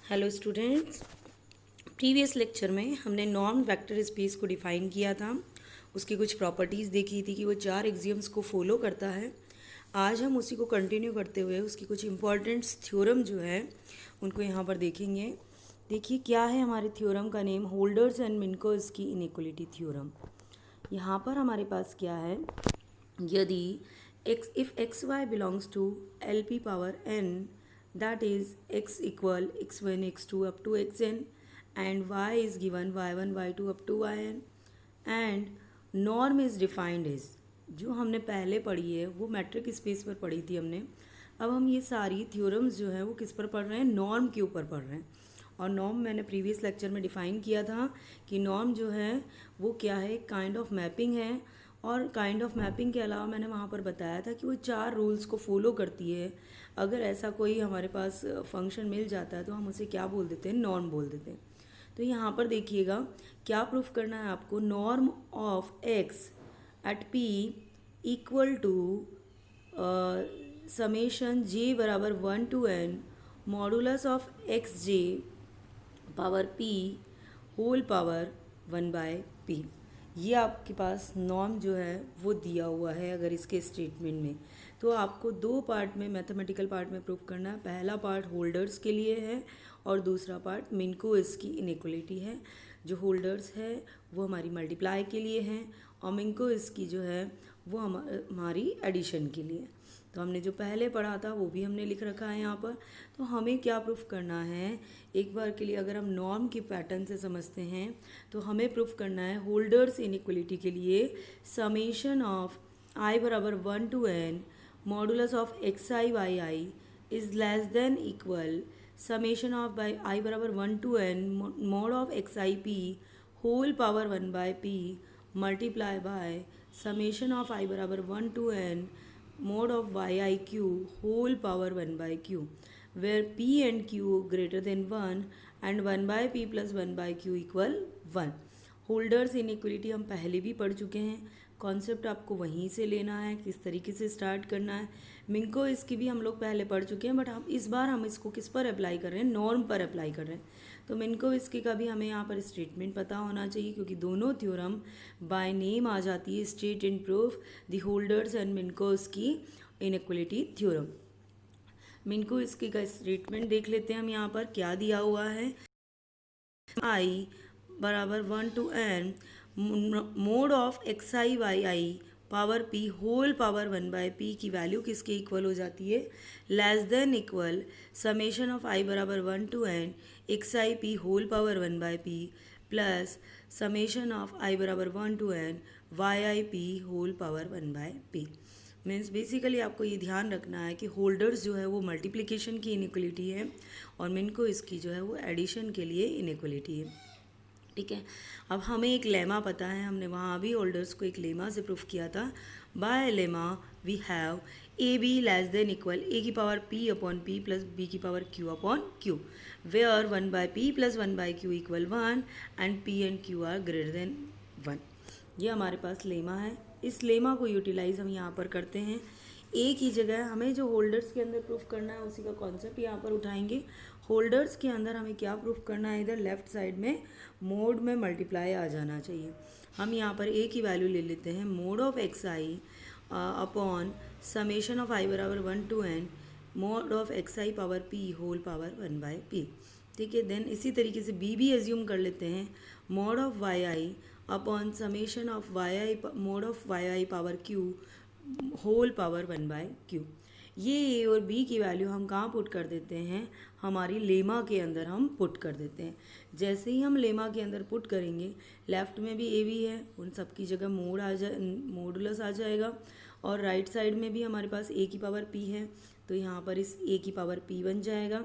Hello students. Previous lecture में हमने norm vector space को डिफाइन किया था। उसकी कुछ प्रॉपर्टीज़ देखी थी कि वो 4 एक्सियम्स को फॉलो करता है। आज हम उसी को कंटिन्यू करते हुए उसकी कुछ इंपॉर्टेंट थ्योरम जो है उनको यहाँ पर देखेंगे। देखिए क्या है हमारे थ्योरम का name, Holder's and Minkowski inequality theorem. यहाँ पर हमारे पास क्या है, यदि if xy belongs to LP power n, that is x equal x1 x2 up to xn, and y is given y1 y2 up to yn, and norm is defined as, जो हमने पहले पढ़ी है वो मैट्रिक स्पेस पर पढ़ी थी हमने। अब हम ये सारी थ्योरम्स जो है वो किस पर पढ़ रहे हैं, नॉर्म के ऊपर पढ़ रहे हैं। और नॉर्म मैंने प्रीवियस लेक्चर में डिफ़ाइन किया था कि नॉर्म जो है वो क्या है, काइंड ऑफ मैपिंग है। और काइंड ऑफ मैपिंग के अलावा मैंने वहाँ पर बताया था कि वो 4 रूल्स को फॉलो करती है। अगर ऐसा कोई हमारे पास फंक्शन मिल जाता है तो हम उसे क्या बोल देते हैं, नॉर्म बोल देते हैं। तो यहाँ पर देखिएगा क्या प्रूफ करना है आपको, norm of x at p equal to summation j बराबर 1 to n modulus of x j power p whole power 1/p। ये आपके पास नॉर्म जो है वो दिया हुआ है। अगर इसके स्टेटमेंट में तो आपको 2 पार्ट में, मैथमेटिकल पार्ट में प्रूफ करना है। पहला पार्ट होल्डर्स के लिए है और दूसरा पार्ट मिन्कोव्स्की इनइक्वलिटी है। जो होल्डर्स है वो हमारी मल्टीप्लाई के लिए है और मिन्कोव्स्की जो है वो हमारी एडिशन के लिए। तो हमने जो पहले पढ़ा था वो भी हमने लिख रखा है यहाँ पर। तो हमें क्या प्रूफ करना है, एक बार के लिए अगर हम नॉर्म की पैटर्न से समझते हैं तो हमें प्रूफ करना है होल्डर्स इनइक्वलिटी के लिए समेशन ऑफ आई बराबर 1 to n modulus of x i y i is less than equal summation of by i बराबर 1 to n mod of x i p whole power 1/p multiply by summation of i बराबर 1 to n mod of yiq whole power 1/q, where p and q greater than 1 and 1/p plus 1/q equal 1। Holders inequality हम पहले भी पढ़ चुके हैं, concept आपको वहीं से लेना है, किस तरीके से स्टार्ट करना है। मिंको इसकी भी हम लोग पहले पढ़ चुके हैं, बट हम इस बार हम इसको किस पर अप्लाई कर रहे हैं, नॉर्म पर अप्लाई कर रहे हैं। तो मिनको इसकी का भी हमें यहाँ पर स्टेटमेंट पता होना चाहिए, क्योंकि दोनों थ्योरम बाय नेम आ जाती है, state and proof the Holder's and Minkowski inequality theorem. Minkowski का स्टेटमेंट देख लेते हैं हम। यहाँ पर क्या दिया हुआ है, आई बराबर 1 to n mod of x i y i power p whole power 1/p की वैल्यू किसके इक्वल हो जाती है, less than equal summation of i बराबर 1 to n x i p whole power 1/p plus summation of i बराबर 1 to n y i p whole power 1/p। Means basically आपको ये ध्यान रखना है कि होल्डर्स जो है वो मल्टीप्लिकेशन की इनइक्वलिटी है और मिनको इसकी जो है वो एडिशन के लिए इनइक्वलिटी है। ठीक है, अब हमें एक लेमा पता है, हमने वहाँ भी होल्डर्स को एक लेमा से प्रूफ किया था। By lemma we have a b less than equal a की power p upon p plus b की power q upon q, where 1/p plus 1/q equal 1 and p and q are greater than 1। ये हमारे पास lemma है। इस lemma को utilise हम यहाँ पर करते हैं। एक ही जगह हमें जो होल्डर्स के अंदर प्रूफ करना है उसी का कॉन्सेप्ट यहाँ पर उठाएंगे। होल्डर्स के अंदर हमें क्या प्रूफ करना है, इधर लेफ्ट साइड में मोड में मल्टीप्लाई आ जाना चाहिए। हम यहाँ पर ए की वैल्यू ले लेते हैं, mod of x i upon summation of i बराबर 1 to n mod of x i power p whole power 1/p। ठीक है, देन इसी तरीके से बी भी एज्यूम कर लेते हैं, mod of y i upon summation of y i mod of y i power q whole power 1/q। ये ए और बी की वैल्यू हम कहाँ पुट कर देते हैं, हमारी लेमा के अंदर हम पुट कर देते हैं। जैसे ही हम लेमा के अंदर पुट करेंगे, लेफ्ट में भी ए बी है, उन सब की जगह मोडुलस आ जाएगा, और राइट साइड में भी हमारे पास ए की पावर पी है, तो यहाँ पर इस ए की पावर पी बन जाएगा।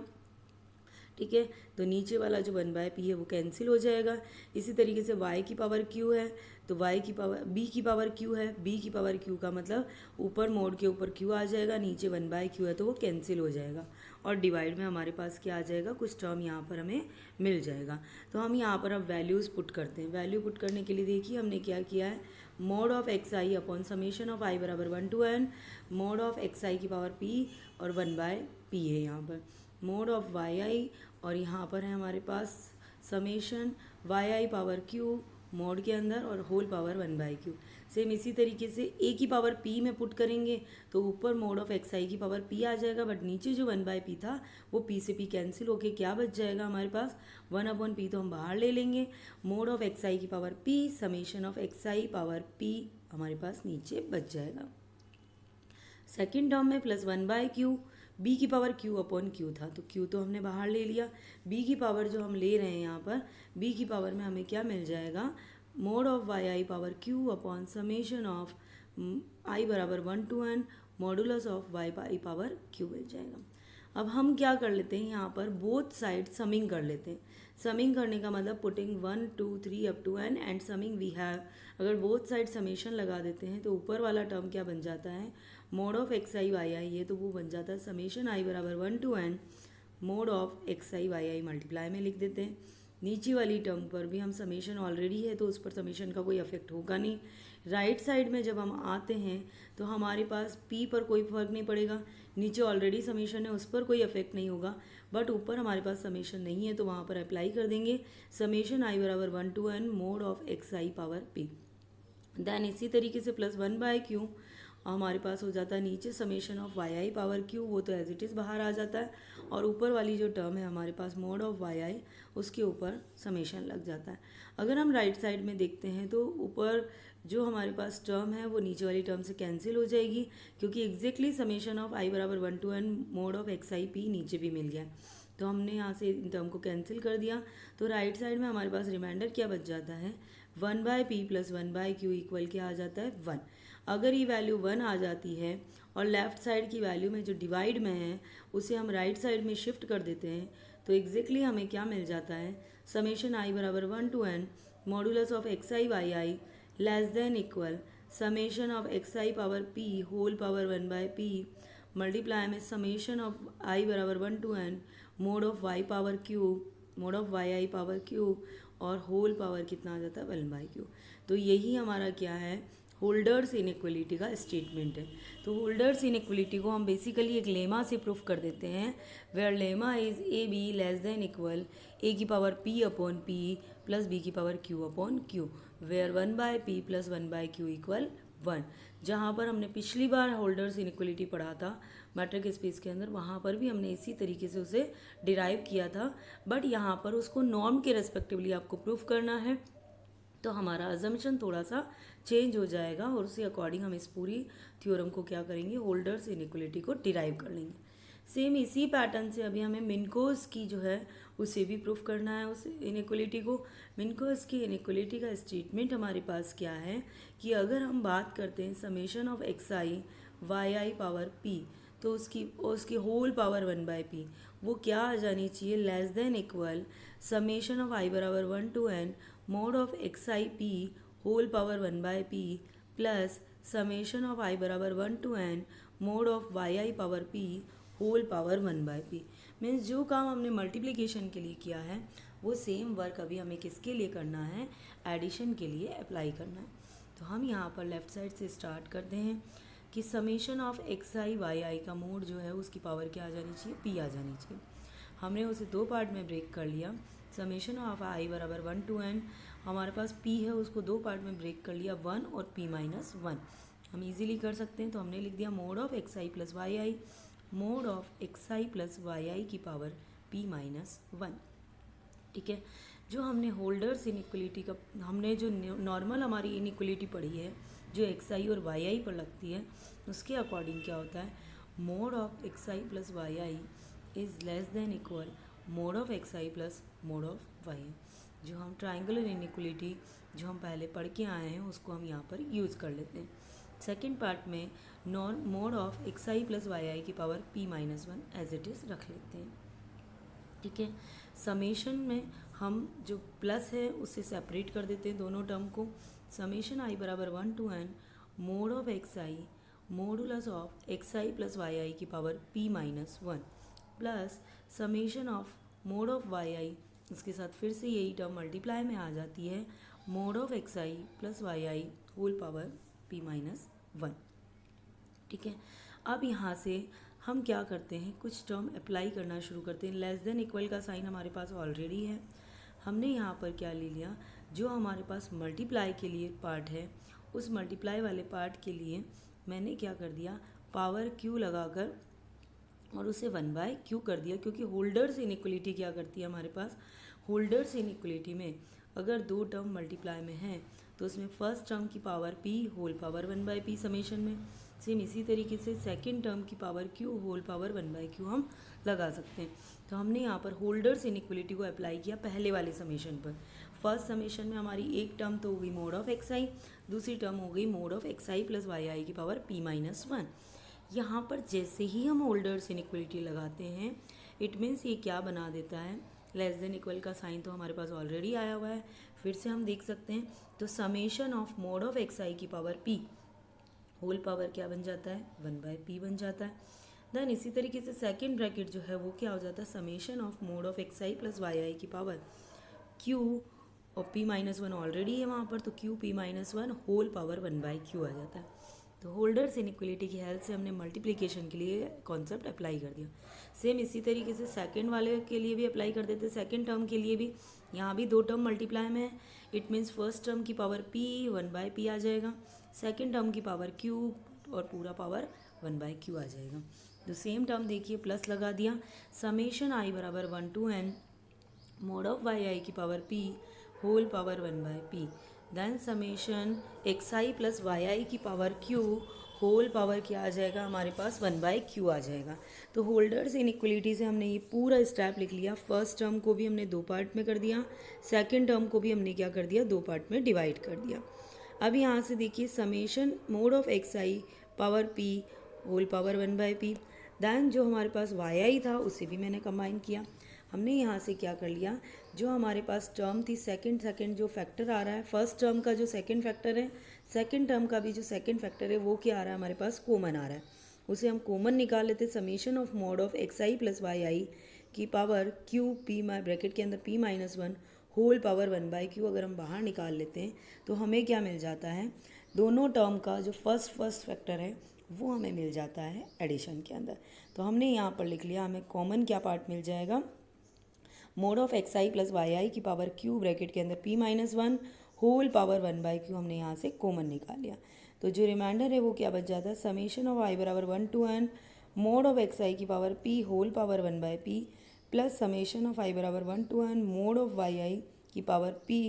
ठीक है, तो नीचे वाला जो 1/p है वो कैंसिल हो जाएगा। इसी तरीके से y की पावर q है, तो y की पावर b की पावर q है, b की पावर q का मतलब ऊपर मोड के ऊपर q आ जाएगा, नीचे 1/q है तो वो कैंसिल हो जाएगा, और डिवाइड में हमारे पास क्या आ जाएगा, कुछ टर्म यहाँ पर हमें मिल जाएगा। तो हम यहाँ पर अब वैल्यूज़ पुट करते हैं। वैल्यू पुट करने के लिए देखिए हमने क्या किया है, mod of x i upon summation of i बराबर 1 to n mod of x i की पावर p और 1/p है यहाँ पर। मोड ऑफ वाई आई, और यहाँ पर है हमारे पास summation Y i power Q mode के अंदर और होल पावर 1/q। सेम इसी तरीके से ए की पावर p में पुट करेंगे तो ऊपर मोड ऑफ एक्स आई की पावर p आ जाएगा, बट नीचे जो 1/p था वो p से p कैंसिल होके क्या बच जाएगा हमारे पास 1/p, तो हम बाहर ले लेंगे। मोड ऑफ एक्स आई की power p summation of x i power p हमारे पास नीचे बच जाएगा। सेकेंड टर्म में +1/q, b की पावर q अपॉन q था तो q तो हमने बाहर ले लिया। b की पावर जो हम ले रहे हैं यहाँ पर, b की पावर में हमें क्या मिल जाएगा, mod of y i power q upon summation of i बराबर 1 to n modulus of y i power q मिल जाएगा। अब हम क्या कर लेते हैं, यहाँ पर बोथ साइड समिंग कर लेते हैं। समिंग करने का मतलब putting 1 2 3 up to n and summing we have, अगर बोथ साइड समेशन लगा देते हैं तो ऊपर वाला टर्म क्या बन जाता है, mod of x i y i, ये तो वो बन जाता है समेशन आई बराबर 1 to n mod of x i y i multiply में लिख देते हैं। नीचे वाली टर्म पर भी हम समेशन ऑलरेडी है तो उस पर समेशन का कोई इफेक्ट होगा नहीं। राइट साइड में जब हम आते हैं तो हमारे पास p पर कोई फर्क नहीं पड़ेगा, नीचे ऑलरेडी समेशन है उस पर कोई इफेक्ट नहीं होगा, बट ऊपर हमारे पास समेशन नहीं है तो वहाँ पर अप्लाई कर देंगे समेशन आई बराबर 1 to n mod of x i power p। Then इसी तरीके से +1/q हमारे पास हो जाता है नीचे summation of y i power q, वो तो एज इट इज़ बाहर आ जाता है, और ऊपर वाली जो टर्म है हमारे पास मोड ऑफ वाई आई उसके ऊपर समेशन लग जाता है। अगर हम राइट साइड में देखते हैं तो ऊपर जो हमारे पास टर्म है वो नीचे वाली टर्म से कैंसिल हो जाएगी, क्योंकि एग्जैक्टली समेशन ऑफ आई बराबर 1 to n mod of x i P नीचे भी मिल गया, तो हमने यहाँ से इन टर्म को कैंसिल कर दिया। तो राइट साइड में हमारे पास रिमाइंडर क्या बच जाता है, 1/p + 1/q इक्वल क्या आ जाता है 1। अगर ये वैल्यू 1 आ जाती है और लेफ़्ट साइड की वैल्यू में जो डिवाइड में है उसे हम राइट साइड में शिफ्ट कर देते हैं तो एग्जैक्टली हमें क्या मिल जाता है, समेशन आई बराबर 1 to n modulus of x i y i less than equal summation of x i power p whole power 1/p multiply में समेशन ऑफ आई बराबर 1 to n mod of y power q mod of y i power q और whole power कितना आ जाता है 1/q। तो यही हमारा क्या है, होल्डर्स इनइक्वलिटी का स्टेटमेंट है। तो होल्डर्स इनइक्वलिटी को हम बेसिकली एक लेमा से प्रूफ कर देते हैं, where lemma is a b less than equal a की power p upon p plus b की power q upon q, where 1/p + 1/q equal 1। जहाँ पर हमने पिछली बार होल्डर्स इनइक्वलिटी पढ़ा था मैट्रिक स्पेस के अंदर, वहाँ पर भी हमने इसी तरीके से उसे डिराइव किया था, बट यहाँ पर उसको नॉर्म के रेस्पेक्टिवली आपको प्रूफ करना है तो हमारा अजम्पशन थोड़ा सा चेंज हो जाएगा और उसके अकॉर्डिंग हम इस पूरी थ्योरम को क्या करेंगे, होल्डर्स इनइक्वलिटी को डिराइव कर लेंगे। सेम इसी पैटर्न से अभी हमें मिनकोस की जो है उसे भी प्रूफ करना है, उस इनइक्वलिटी को। मिनकोस की इनइक्वलिटी का स्टेटमेंट हमारे पास क्या है कि अगर हम बात करते हैं summation of x i y i power p तो उसकी होल पावर 1/p वो क्या आ जानी चाहिए, less than equal summation of i बराबर 1 to n mod of x i p whole power 1/p plus summation of i बराबर 1 to n mod of y i power p whole power 1/p। Means जो काम हमने multiplication के लिए किया है वो सेम वर्क अभी हमें किसके लिए करना है, एडिशन के लिए अप्लाई करना है। तो हम यहाँ पर लेफ़्ट साइड से स्टार्ट करते हैं कि summation of x i y i का मोड जो है उसकी पावर क्या आ जानी चाहिए, p आ जानी चाहिए। हमने उसे दो पार्ट में ब्रेक कर लिया, समेशन ऑफ आई बराबर 1 to n हमारे पास p है उसको दो पार्ट में ब्रेक कर लिया 1 और p - 1 हम इजीली कर सकते हैं। तो हमने लिख दिया mod of x i plus y i mod of x i plus y i की पावर p - 1। ठीक है, जो हमने होल्डर्स इनइक्वलिटी का हमने जो नॉर्मल हमारी इनइक्वलिटी पढ़ी है जो एक्स आई और वाई आई पर लगती है उसके अकॉर्डिंग क्या होता है, mod of x i plus y i is less than equal mod of x i plus mod of y i. जो हम ट्राइंगुलर इनइक्वलिटी जो हम पहले पढ़ के आए हैं उसको हम यहाँ पर यूज़ कर लेते हैं। सेकेंड पार्ट में mod of x i plus y i की power p - 1 as it is रख लेते हैं। ठीक है, समेशन में हम जो प्लस है उससे सेपरेट कर देते हैं दोनों टर्म को। समेशन आई बराबर 1 to n mod of x i modulus of x i plus y i की power p - 1 plus summation of mod of y i, इसके साथ फिर से यही टर्म मल्टीप्लाई में आ जाती है, mod of x i plus y i whole power p - 1। ठीक है, अब यहाँ से हम क्या करते हैं, कुछ टर्म अप्लाई करना शुरू करते हैं। लेस देन इक्वल का साइन हमारे पास ऑलरेडी है, हमने यहाँ पर क्या ले लिया, जो हमारे पास मल्टीप्लाई के लिए पार्ट है, उस मल्टीप्लाई वाले पार्ट के लिए मैंने क्या कर दिया, पावर क्यू लगाकर और उसे 1/q कर दिया, क्योंकि होल्डर्स इनइक्वलिटी क्या करती है हमारे पास, होल्डर्स इनइक्वलिटी में अगर दो टर्म मल्टीप्लाई में हैं तो उसमें फर्स्ट टर्म की power p whole power 1/p summation में, सेम इसी तरीके से सेकंड टर्म की power q whole power 1/q हम लगा सकते हैं। तो हमने यहाँ पर होल्डर्स इनइक्वलिटी को अप्लाई किया पहले वाले समेशन पर। फर्स्ट समेशन में हमारी एक टर्म तो हो गई मोड ऑफ xi, दूसरी टर्म हो गई mode of xi plus yi की पावर p-1। यहाँ पर जैसे ही हम होल्डर्स इनइक्वलिटी लगाते हैं, इट मीन्स ये क्या बना देता है, लेस देन इक्वल का साइन तो हमारे पास ऑलरेडी आया हुआ है, फिर से हम देख सकते हैं। तो summation of mod of xi की पावर p होल पावर क्या बन जाता है, 1/p बन जाता है। देन इसी तरीके से सेकेंड ब्रैकेट जो है वो क्या हो जाता है, summation of mod of xi plus yi की पावर q, और p-1 ऑलरेडी है वहाँ पर, तो q p-1 whole power 1/q आ जाता है। तो होल्डर्स इनइक्वलिटी की हेल्प से हमने मल्टीप्लिकेशन के लिए कॉन्सेप्ट अप्लाई कर दिया। सेम इसी तरीके से सेकंड वाले के लिए भी अप्लाई कर देते, सेकंड टर्म के लिए भी। यहाँ भी दो टर्म मल्टीप्लाई में है, इट मीन्स फर्स्ट टर्म की पावर p 1/p आ जाएगा, सेकंड टर्म की पावर q और पूरा पावर 1/q आ जाएगा। तो सेम टर्म देखिए प्लस लगा दिया, समेशन i बराबर 1 to n mod of yi की power p whole power 1/p, then summation xi plus yi की पावर q होल पावर क्या आ जाएगा हमारे पास, 1/q आ जाएगा। तो होल्डर्स इनइक्वलिटी से हमने ये पूरा स्टेप लिख लिया। फर्स्ट टर्म को भी हमने दो पार्ट में कर दिया, सेकंड टर्म को भी हमने क्या कर दिया, दो पार्ट में डिवाइड कर दिया। अब यहाँ से देखिए summation mod of xi power p whole power 1/p, then जो हमारे पास yi था उसे भी मैंने कंबाइन किया। हमने यहाँ से क्या कर लिया, जो हमारे पास टर्म थी सेकंड जो फैक्टर आ रहा है, फर्स्ट टर्म का जो सेकंड फैक्टर है, सेकंड टर्म का भी जो सेकंड फैक्टर है वो क्या आ रहा है हमारे पास, कॉमन आ रहा है, उसे हम कॉमन निकाल लेते। Summation of mod of xi plus yi की पावर q p ब्रैकेट के अंदर p-1 होल पावर 1/q अगर हम बाहर निकाल लेते हैं तो हमें क्या मिल जाता है, दोनों टर्म का जो फर्स्ट फैक्टर है वो हमें मिल जाता है एडिशन के अंदर। तो हमने यहाँ पर लिख लिया, हमें कॉमन क्या पार्ट मिल जाएगा, mod of xi plus yi की पावर q ब्रैकेट के अंदर p-1 होल पावर 1/q हमने यहाँ से कॉमन निकाल लिया। तो जो रिमाइंडर है वो क्या बच जाता है, समेशन ऑफ i बराबर 1 to n mod of xi की power p whole power 1/p plus summation of i बराबर 1 to n mod of yi की पावर p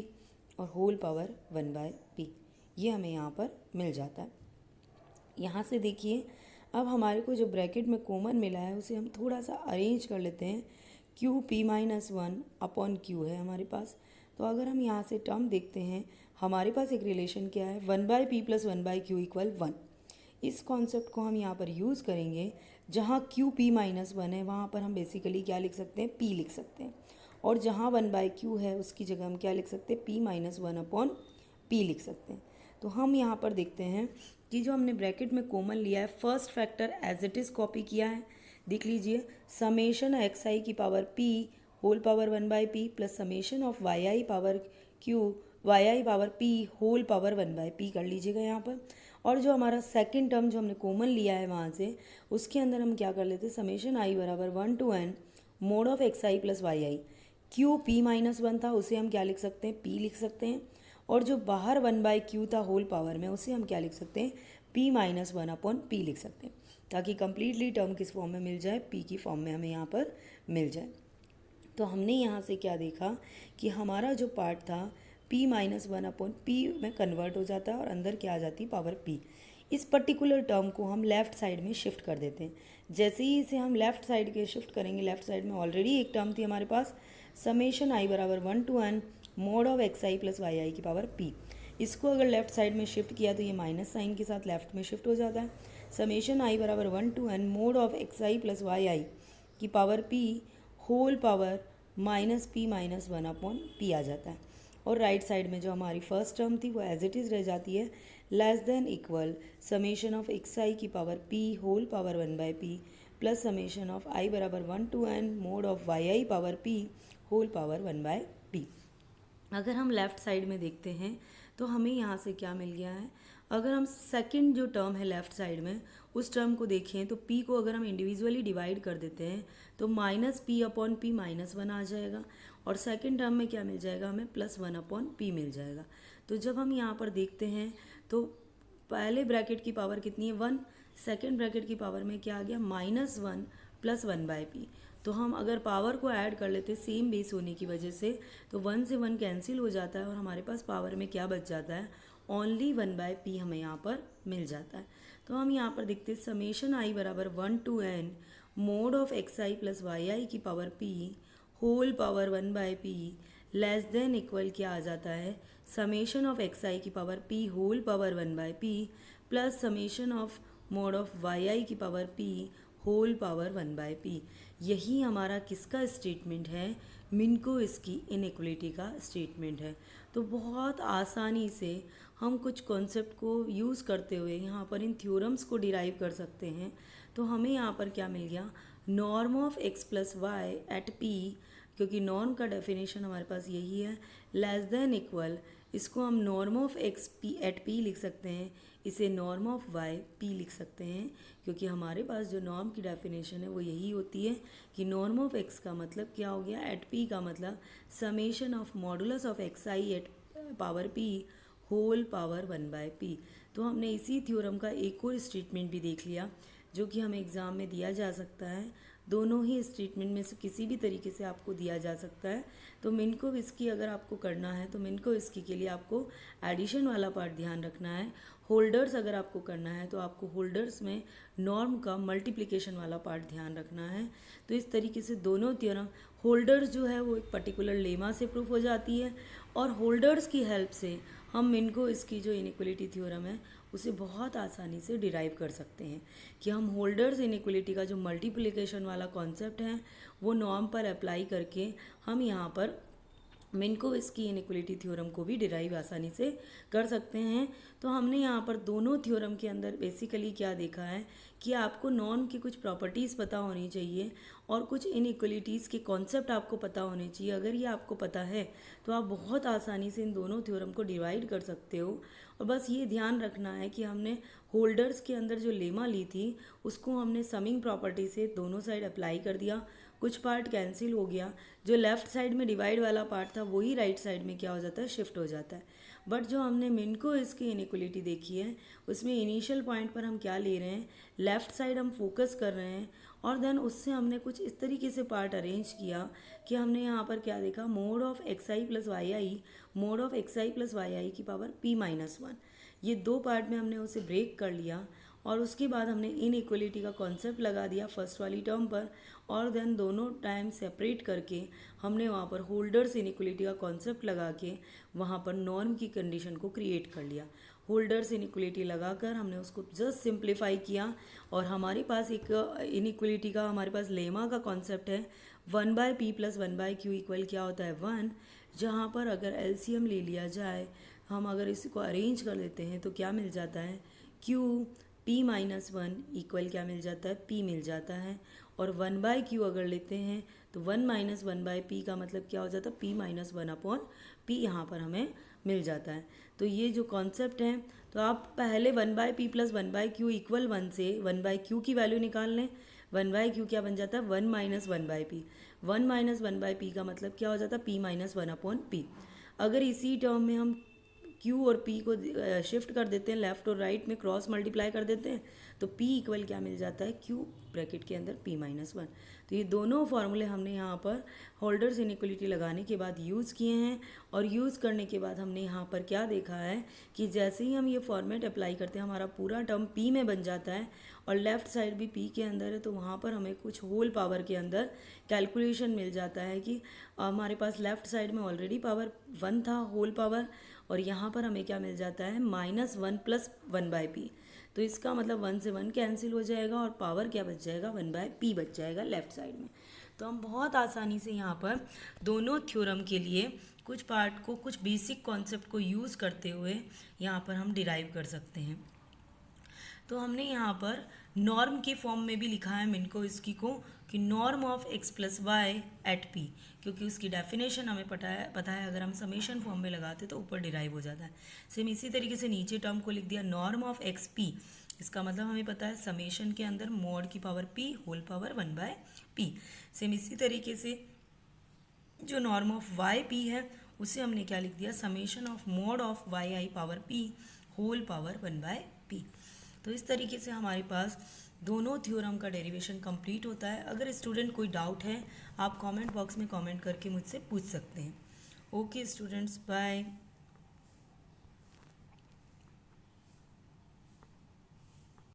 और होल पावर 1/p, ये हमें यहाँ पर मिल जाता है। यहाँ से देखिए अब हमारे को जो ब्रैकेट में कॉमन मिला है उसे हम थोड़ा सा अरेंज कर लेते हैं। q p-1 अपॉन q है हमारे पास, तो अगर हम यहाँ से टर्म देखते हैं हमारे पास एक रिलेशन क्या है, 1/p प्लस 1/q इक्वल 1। इस कॉन्सेप्ट को हम यहाँ पर यूज़ करेंगे, जहाँ q p-1 है वहाँ पर हम बेसिकली क्या लिख सकते हैं, p लिख सकते हैं, और जहाँ 1/q है उसकी जगह हम क्या लिख सकते हैं, p-1 अपॉन p लिख सकते हैं। तो हम यहाँ पर देखते हैं कि जो हमने ब्रैकेट में कॉमन लिया है, first factor as it is copy किया है, देख लीजिए, समेशन xi की power p whole power 1/p plus summation of yi power q yi power p whole power 1/p कर लीजिएगा यहाँ पर। और जो हमारा सेकंड टर्म जो हमने कॉमन लिया है वहाँ से, उसके अंदर हम क्या कर लेते हैं, समेशन i बराबर 1 to n mod of xi plus yi, q p-1 था उसे हम क्या लिख सकते हैं, p लिख सकते हैं, और जो बाहर 1/q था होल पावर में उसे हम क्या लिख सकते हैं, p-1 अपॉन p लिख सकते हैं, ताकि कंप्लीटली टर्म किस फॉर्म में मिल जाए, p की फॉर्म में हमें यहाँ पर मिल जाए। तो हमने यहाँ से क्या देखा कि हमारा जो पार्ट था p-1 अपॉन p में कन्वर्ट हो जाता है और अंदर क्या आ जाती है, पावर p। इस पर्टिकुलर टर्म को हम लेफ़्ट साइड में शिफ्ट कर देते हैं। जैसे ही इसे हम लेफ़्ट साइड के शिफ्ट करेंगे, लेफ़्ट साइड में ऑलरेडी एक टर्म थी हमारे पास, समेशन i बराबर 1 to n mod of xi plus yi की पावर p। इसको अगर लेफ़्ट साइड में शिफ्ट किया तो ये माइनस साइन के साथ लेफ़्ट में शिफ्ट हो जाता है। समेशन i बराबर 1 to n mod of xi plus yi की power p whole power -p-1 upon p आ जाता है। और राइट साइड में जो हमारी फर्स्ट टर्म थी वो एज इट इज़ रह जाती है, less than equal summation of xi की power p whole power 1/p plus summation of i बराबर 1 to n mod of yi power p whole power 1/p। अगर हम लेफ़्ट साइड में देखते हैं तो हमें यहाँ से क्या मिल गया है, अगर हम सेकंड जो टर्म है लेफ्ट साइड में उस टर्म को देखें तो p को अगर हम इंडिविजुअली डिवाइड कर देते हैं तो -p/p -1 आ जाएगा, और सेकंड टर्म में क्या मिल जाएगा हमें +1/p मिल जाएगा। तो जब हम यहाँ पर देखते हैं तो पहले ब्रैकेट की पावर कितनी है 1, सेकेंड ब्रैकेट की पावर में क्या आ गया -1 + 1/p। तो हम अगर पावर को ऐड कर लेते सेम बेस होने की वजह से तो 1 से 1 कैंसिल हो जाता है और हमारे पास पावर में क्या बच जाता है, ओनली 1/p हमें यहाँ पर मिल जाता है। तो हम यहाँ पर देखते हैं समेशन i बराबर 1 to n mod of xi + yi की power p whole power 1/p less than equal क्या आ जाता है, समेशन ऑफ xi की power p whole power 1/p plus summation of mod of yi की power p whole power 1/p। यही हमारा किसका स्टेटमेंट है, मिन्कोव्स्की इनइक्वलिटी का स्टेटमेंट है। तो बहुत आसानी से हम कुछ कॉन्सेप्ट को यूज़ करते हुए यहाँ पर इन थ्योरम्स को डिराइव कर सकते हैं। तो हमें यहाँ पर क्या मिल गया, norm of x + y at p, क्योंकि नॉर्म का डेफिनेशन हमारे पास यही है, लेस देन इक्वल, इसको हम norm of x p at p लिख सकते हैं, इसे नॉर्म ऑफ y p लिख सकते हैं, क्योंकि हमारे पास जो नॉर्म की डेफिनेशन है वो यही होती है कि नॉर्म ऑफ x का मतलब क्या हो गया, एट p का मतलब summation of modulus of xi at power p whole power 1/p। तो हमने इसी थ्योरम का एक और स्टेटमेंट भी देख लिया जो कि हमें एग्ज़ाम में दिया जा सकता है। दोनों ही स्टेटमेंट में से किसी भी तरीके से आपको दिया जा सकता है। तो मिन्कोव्स्की अगर आपको करना है तो मिन्कोव्स्की के लिए आपको एडिशन वाला पार्ट ध्यान रखना है। होल्डर्स अगर आपको करना है तो आपको होल्डर्स में नॉर्म का मल्टीप्लिकेशन वाला पार्ट ध्यान रखना है। तो इस तरीके से दोनों थ्योरम, होल्डर्स जो है वो एक पर्टिकुलर लेमा से प्रूफ हो जाती है और होल्डर्स की हेल्प से हम मिन्कोव्स्की जो इनइक्वलिटी थ्योरम है उसे बहुत आसानी से डिराइव कर सकते हैं कि हम होल्डर्स इनइक्वलिटी का जो मल्टीप्लिकेशन वाला कॉन्सेप्ट है वो नॉर्म पर अप्लाई करके हम यहाँ पर मिन्कोव्स्की इनइक्वलिटी थ्योरम को भी डिराइव आसानी से कर सकते हैं। तो हमने यहाँ पर दोनों थ्योरम के अंदर बेसिकली क्या देखा है कि आपको नॉर्म की कुछ प्रॉपर्टीज़ पता होनी चाहिए और कुछ इनइक्वलिटीज़ के कॉन्सेप्ट आपको पता होने चाहिए। अगर ये आपको पता है तो आप बहुत आसानी से इन दोनों थ्योरम को डिवाइड कर सकते हो। और बस ये ध्यान रखना है कि हमने होल्डर्स के अंदर जो लेमा ली थी उसको हमने समिंग प्रॉपर्टी से दोनों साइड अप्लाई कर दिया, कुछ पार्ट कैंसिल हो गया, जो लेफ़्ट साइड में डिवाइड वाला पार्ट था वही राइट साइड में क्या हो जाता है, शिफ्ट हो जाता है। बट जो हमने मिन्कोव्स्की इनइक्वलिटी देखी है उसमें इनिशियल पॉइंट पर हम क्या ले रहे हैं, लेफ़्ट साइड हम फोकस कर रहे हैं और देन उससे हमने कुछ इस तरीके से पार्ट अरेंज किया कि हमने यहाँ पर क्या देखा, mode of xi + yi, mode of xi + yi की पावर p -1, ये दो पार्ट में हमने उसे ब्रेक कर लिया और उसके बाद हमने इनइक्वलिटी का कॉन्सेप्ट लगा दिया फर्स्ट वाली टर्म पर और देन दोनों टाइम सेपरेट करके हमने वहाँ पर होल्डर्स इनइक्वलिटी का कॉन्सेप्ट लगा के वहाँ पर नॉर्म की कंडीशन को क्रिएट कर लिया। होल्डर्स इनइक्वलिटी लगाकर हमने उसको जस्ट सिंप्लीफाई किया और हमारे पास एक इनइक्वलिटी का हमारे पास लेमा का कॉन्सेप्ट है 1/p + 1/q इक्वल क्या होता है 1, जहाँ पर अगर एलसीएम ले लिया जाए, हम अगर इसको अरेंज कर लेते हैं तो क्या मिल जाता है, q p -1 इक्वल क्या मिल जाता है, p मिल जाता है। और 1/q अगर लेते हैं तो 1 - 1/p का मतलब क्या हो जाता है, p -1/p यहाँ पर हमें मिल जाता है। तो ये जो कॉन्सेप्ट है, तो आप पहले 1/p + 1/q इक्वल 1 से 1/q की वैल्यू निकाल लें। 1/q क्या बन जाता है, 1 - 1/p। 1 - 1/p का मतलब क्या हो जाता है, p -1/p। अगर इसी टर्म में हम q और p को शिफ्ट कर देते हैं, लेफ़्ट और राइट में क्रॉस मल्टीप्लाई कर देते हैं, तो p इक्वल क्या मिल जाता है, q ब्रैकेट के अंदर p -1। तो ये दोनों फार्मूले हमने यहाँ पर होल्डर्स इनइक्वलिटी लगाने के बाद यूज़ किए हैं और यूज़ करने के बाद हमने यहाँ पर क्या देखा है कि जैसे ही हम ये फॉर्मेट अप्लाई करते हैं हमारा पूरा टर्म p में बन जाता है और लेफ़्ट साइड भी p के अंदर है, तो वहाँ पर हमें कुछ होल पावर के अंदर कैलकुलेशन मिल जाता है कि हमारे पास लेफ़्ट साइड में ऑलरेडी पावर 1 था होल पावर और यहाँ पर हमें क्या मिल जाता है, -1 + 1/p। तो इसका मतलब 1 से 1 कैंसिल हो जाएगा और पावर क्या बच जाएगा, 1/p बच जाएगा लेफ़्ट साइड में। तो हम बहुत आसानी से यहाँ पर दोनों थ्योरम के लिए कुछ पार्ट को, कुछ बेसिक कॉन्सेप्ट को यूज़ करते हुए यहाँ पर हम डिराइव कर सकते हैं। तो हमने यहाँ पर नॉर्म के फॉर्म में भी लिखा है मिन्कोव्स्की को, कि norm of x plus y at p, क्योंकि उसकी डेफिनेशन हमें पता है अगर हम समेशन फॉर्म में लगाते तो ऊपर डिराइव हो जाता है। सेम इसी तरीके से नीचे टर्म को लिख दिया नॉर्म ऑफ एक्स पी, इसका मतलब हमें पता है समेशन के अंदर मॉड की power p whole power 1/p। Same इसी तरीके से जो नॉर्म ऑफ वाई पी है उसे हमने क्या लिख दिया, summation of mod of y i power p whole power 1/p। तो इस तरीके से हमारे पास दोनों थ्योरम का डेरिवेशन कंप्लीट होता है। अगर स्टूडेंट कोई डाउट है आप कमेंट बॉक्स में कमेंट करके मुझसे पूछ सकते हैं। Okay students, bye.